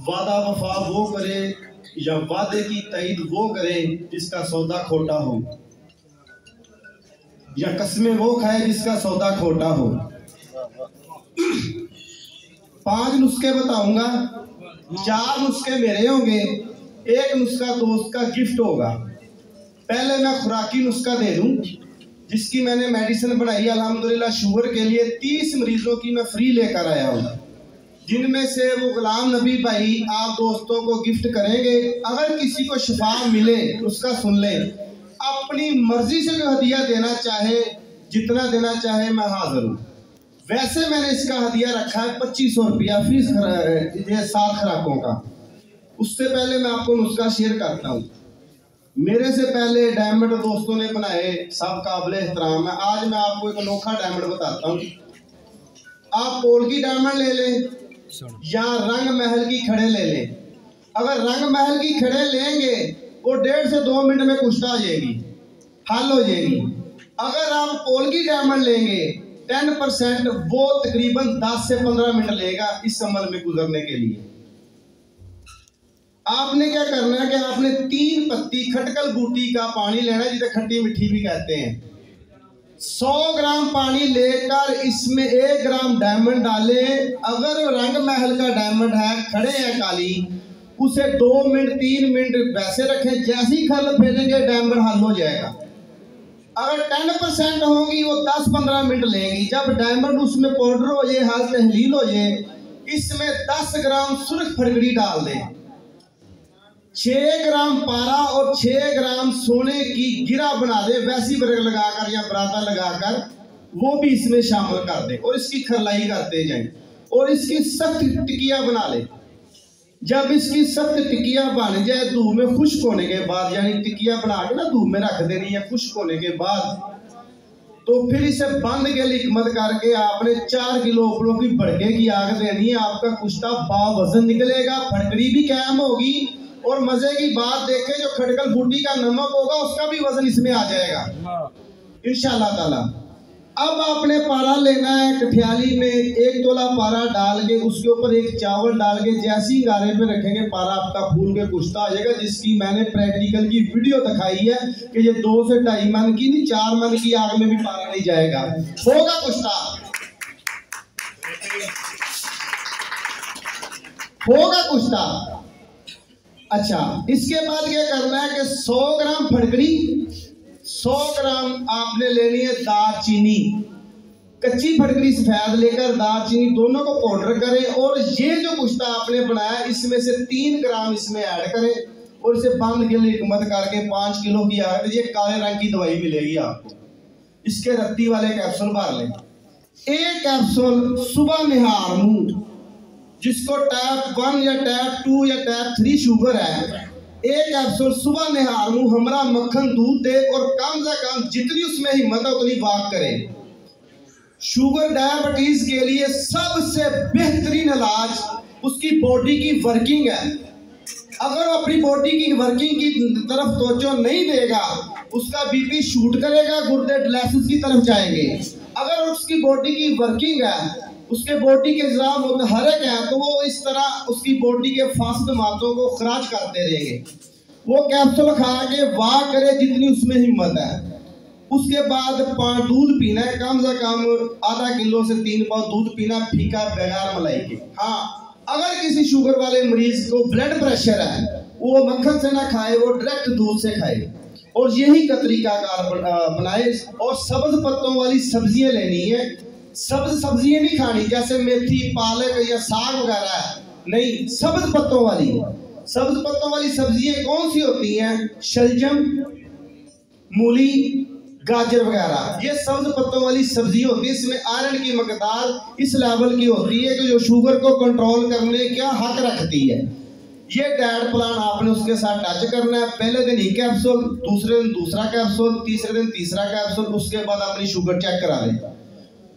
वादा वफा वो करे या वादे की तईद वो करे जिसका सौदा खोटा हो, या कसमें वो खाए जिसका सौदा खोटा हो। 5 नुस्खे बताऊंगा, 4 नुस्खे मेरे होंगे, 1 नुस्खा दोस्त का गिफ्ट होगा। पहले मैं खुराकी नुस्खा दे दूं जिसकी मैंने मेडिसिन बनाई अल्हम्दुलिल्लाह। शुगर के लिए 30 मरीजों की मैं फ्री लेकर आया हूँ, जिनमें से वो गुलाम नबी भाई आप दोस्तों को गिफ्ट करेंगे। अगर किसी को शिफा मिले उसका सुन लें, अपनी मर्जी से जो हदिया देना चाहे, जितना देना चाहे, मैं हाजिर हूँ। वैसे मैंने इसका हदिया रखा है 2500 रुपया फीस 7 खुराकों का। उससे पहले मैं आपको नुस्खा शेयर करता हूँ। मेरे से पहले डायमंड दोस्तों ने बनाए, सब काबिल एहतराम है। आज मैं आपको एक अनोखा डायमंड बताता हूँ। आप पोल की डायमंड ले लें या रंग महल की खड़े ले लें। अगर रंग महल की खड़े लेंगे वो 1.5 से 2 मिनट में कुश्ता आ जाएगी, हल हो जाएगी। अगर आप पोल की डायमंड लेंगे 10% वो तकरीबन 10 से 15 मिनट लेगा इस अमल में गुजरने के लिए। आपने क्या करना है कि आपने 3 पत्ती खटकल बूटी का पानी लेना है, जिसे खट्टी मिट्टी भी कहते हैं। 100 ग्राम पानी लेकर इसमें 1 ग्राम डायमंड डालें। अगर रंग महल का डायमंड है, खड़े है काली, उसे 2 मिनट 3 मिनट वैसे रखें। जैसे ही खल फेरेंगे डायमंड हल हो जाएगा। अगर 10% होगी वो 10-15 मिनट लेगी। जब डायमंड उसमें पाउडर हो जाए, हाल तहलील हो जाए, इसमें 10 ग्राम सुर्ख फटकड़ी डाल दें, 6 ग्राम पारा और 6 ग्राम सोने की गिरा बना दे, वैसी बरग लगाकर या बरादा लगाकर वो भी इसमें शामिल कर दे और इसकी खरलाई करते जाएं। और इसकी सख्त टिकिया बना ले। जब इसकी सख्त टिकिया बन जाए, धूप में खुश्क होने के बाद, यानी टिकिया बना के ना धूप में रख देनी है खुश्क होने के बाद, तो फिर इसे बंद के लिकमत करके आपने 4 किलो उपरों की भड़के की आग देनी है। आपका कुश्ता बावजन निकलेगा, फटकड़ी भी कायम होगी। और मजे की बात देखें, जो खटकल बूटी का नमक होगा उसका भी वजन इसमें आ जाएगा इंशाअल्लाह ताला। अब आपने पारा लेना है, कठियाली में 1 तोला पारा डाल के उसके ऊपर 1 चावल डाल के जैसे ही गारे पे रखेंगे पारा आपका फूल के कुश्ता आ जाएगा, जिसकी मैंने प्रैक्टिकल की वीडियो दिखाई है कि ये 2 से 2.5 मन की नहीं, 4 मन की आग में भी पारा नहीं जाएगा, होगा कुश्ता, होगा कुश्ता। अच्छा, इसके बाद क्या करना है कि 100 ग्राम फटकड़ी, 100 ग्राम आपने लेनी है दालचीनी। कच्ची फटकड़ी सफेद लेकर दालचीनी दोनों को पाउडर करें और ये जो कुश्ता आपने बनाया इसमें से 3 ग्राम इसमें ऐड करें और इसे बंद के लिए हिकमत करके 5 किलो की आग, ये काले रंग की दवाई मिलेगी आपको। इसके रत्ती वाले कैप्सूल भर लें। 1 कैप्सूल सुबह निहार मुंह, जिसको टाइप 1 या टाइप 2 या टाइप 3 शुगर है, 1 कैप्सूल सुबह निहार मुंह हमरा मक्खन दूध दे और कम से कम जितनी उसमें हिम्मत है उतनी वाक करे। शुगर डायबिटीज के लिए सबसे बेहतरीन इलाज उसकी बॉडी की वर्किंग है। अगर वो अपनी बॉडी की वर्किंग की तरफ तवज्जो नहीं देगा, उसका बीपी शूट करेगा, गुर्दे डायलिसिस की तरफ जाएंगे। अगर उसकी बॉडी की वर्किंग है, उसके बॉडी के निज़ाम मुतहरक है, तो वो इस तरह उसकी बॉडी के फासद मादों को खराज करते रहेंगे। वो कैप्सूल खा के वाह करे जितनी उसमें हिम्मत है। उसके बाद दूध पीना है, कम से कम आधा किलो से 3 पाव दूध पीना, फीका बगैर मलाई के। हाँ, अगर किसी शुगर वाले मरीज को ब्लड प्रेशर है, वो मक्खन से ना खाए, वो डायरेक्ट दूध से खाए और यही का तरीकाकार बनाए। और सब्ज पत्तों वाली सब्जियां लेनी है। सब्ज सब्जियां नहीं खानी, जैसे मेथी, पालक या साग वगैरह नहीं, सब्ज पत्तों वाली। सब्ज पत्तों वाली सब्जियां कौन सी होती हैं? शलजम, मूली, गाजर वगैरह, ये सब्ज पत्तों वाली सब्जी होती है। इसमें आयरन की मकदार इस लेवल की होती है कि जो शुगर को कंट्रोल करने का हक रखती है। ये डाइट प्लान आपने उसके साथ टच करना है। पहले दिन ही कैप्सूल, दूसरे दिन दूसरा कैप्सूल, तीसरे दिन तीसरा कैप्सूल, उसके बाद अपनी शुगर चेक करा लें।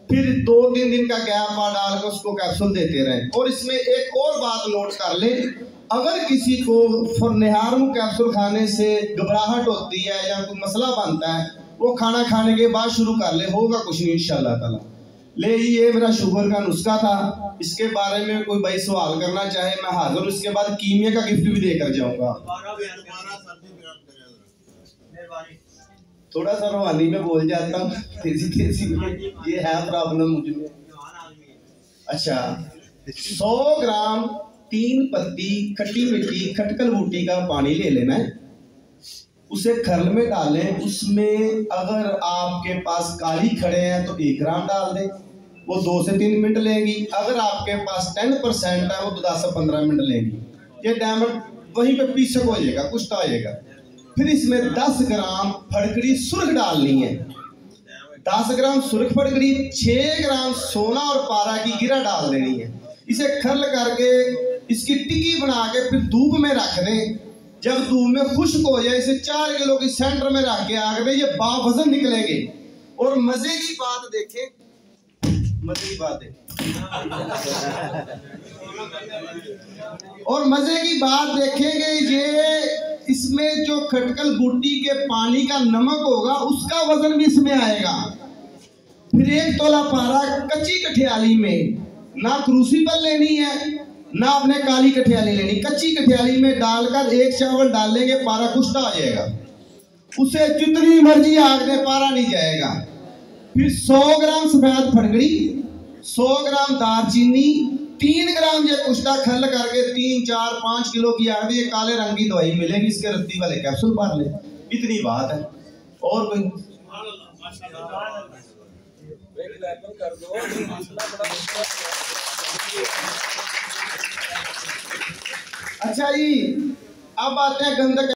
फिर 2-3 दिन का गैप डाल कर उसको कैप्सूल देते रहें। और इसमें एक और बात नोट कर लें, अगर किसी को निहार मुंह कैप्सूल खाने से घबराहट होती है या कोई मसला बनता है, वो खाना खाने के बाद शुरू कर ले, होगा कुछ नहीं इंशाअल्लाह ताला। ले जी ये मेरा शुगर का नुस्खा था, इसके बारे में कोई भाई सवाल करना चाहे मैं हाजिर। इसके बाद कीमिया का गिफ्ट भी देकर जाऊंगा। थोड़ा सा रूहानी में बोल जाता हूँ तेजी तेजी में, ये है प्रॉब्लम मुझ में। अच्छा 100 ग्राम 3 पत्ती खट्टी मिट्टी खटकल बूटी का पानी ले लेना है, उसे खरल में डालें। उसमें अगर आपके पास काली खड़े हैं तो 1 ग्राम डाल दें, वो 2 से 3 मिनट लेंगी। अगर आपके पास 10% है वो तो 10 से 15 मिनट लेंगी। ये डायमंड वहीं पे पीछे हो जाएगा, कुछ हो जाएगा। फिर इसमें 10 ग्राम फड़कड़ी सुर्ख डालनी है, 10 ग्राम सुर्ख फड़कड़ी, 6 ग्राम सोना और पारा की गिरा डाल देनी है। इसे खरल करके इसकी टिक्की बना के फिर धूप में रख दें। जब धूप में खुश्क हो जाए इसे 4 किलो की सेंटर में रख के आग में ये बावजन निकलेंगे। और मजे की बात देखें, मजे की बात देखें और मजे की बात देखेंगे, ये इसमें जो खटकल बूटी के पानी का नमक होगा उसका वजन भी इसमें आएगा। फिर 1 तोला पारा कच्ची कठियाली में, ना क्रूसिबल लेनी है ना आपने काली कठियाली लेनी, कच्ची कठियाली में डालकर 1 चावल डाल लेंगे, पारा कुश्ता आ जाएगा। उसे जितनी मर्जी आग में पारा नहीं जाएगा। फिर 100 ग्राम सफेद फड़कड़ी, 100 ग्राम दालचीनी, 3 ग्राम ये कुश्ता खरल करके 3, 4, 5 किलो की आग ये काले रंग की दवाई मिलेगी, इसके रत्ती वाले कैप्सूल भर ले। इतनी बात है। और कोई अच्छा जी, अब आते हैं गंधक।